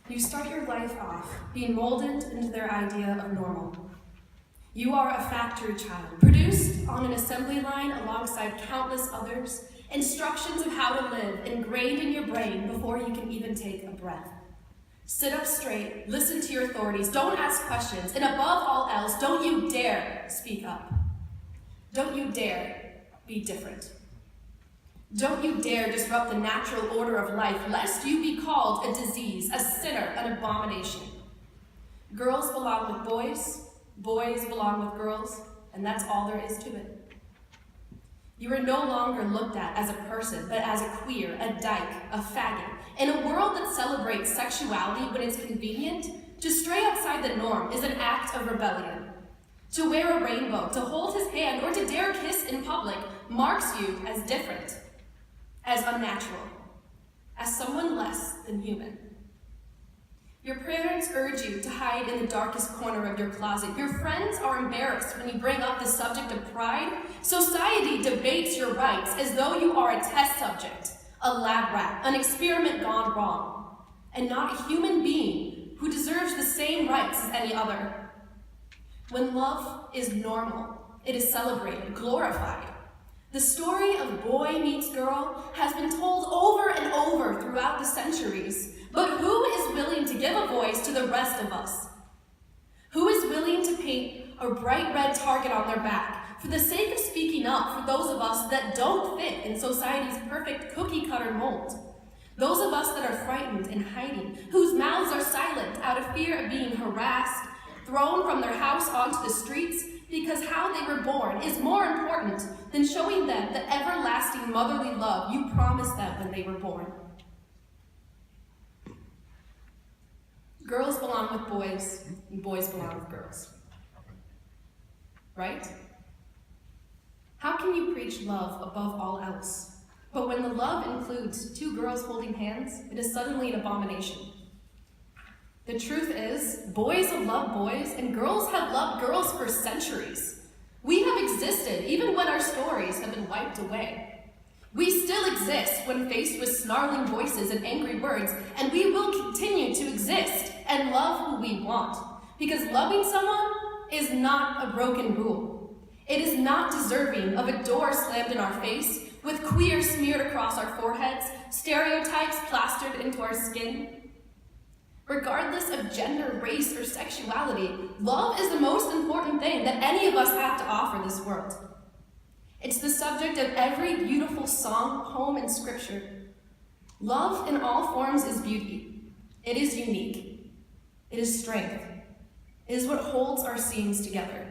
You start your life off being molded into their idea of normal. You are a factory child, produced on an assembly line alongside countless others, instructions of how to live ingrained in your brain before you can even take a breath. Sit up straight, listen to your authorities, don't ask questions, and above all else, don't you dare speak up. Don't you dare be different. Don't you dare disrupt the natural order of life, lest you be called a disease, a sinner, an abomination. Girls belong with boys, boys belong with girls, and that's all there is to it. You are no longer looked at as a person, but as a queer, a dyke, a faggot. In a world that celebrates sexuality when it's convenient, to stray outside the norm is an act of rebellion. To wear a rainbow, to hold his hand, or to dare kiss in public marks you as different, as unnatural, as someone less than human. Your parents urge you to hide in the darkest corner of your closet. Your friends are embarrassed when you bring up the subject of pride. Society debates your rights as though you are a test subject, a lab rat, an experiment gone wrong, and not a human being who deserves the same rights as any other. When love is normal, it is celebrated, glorified. The story of boy meets girl has been told over and over throughout the centuries, but who is willing to give a voice to the rest of us? Who is willing to paint a bright red target on their back for the sake of speaking up for those of us that don't fit in society's perfect cookie-cutter mold? Those of us that are frightened and hiding, whose mouths are silent out of fear of being harassed, thrown from their house onto the streets because how they were born is more important than showing them the everlasting motherly love you promised them when they were born. Girls belong with boys, and boys belong with girls. Right? How can you preach love above all else? But when the love includes two girls holding hands, it is suddenly an abomination. The truth is, boys have loved boys, and girls have loved girls for centuries. We have existed even when our stories have been wiped away. We still exist when faced with snarling voices and angry words, and we will continue to exist and love who we want. Because loving someone is not a broken rule. It is not deserving of a door slammed in our face, with queer smeared across our foreheads, stereotypes plastered into our skin. Regardless of gender, race, or sexuality, love is the most important thing that any of us have to offer this world. It's the subject of every beautiful song, poem, and scripture. Love in all forms is beauty. It is unique. It is strength. It is what holds our scenes together.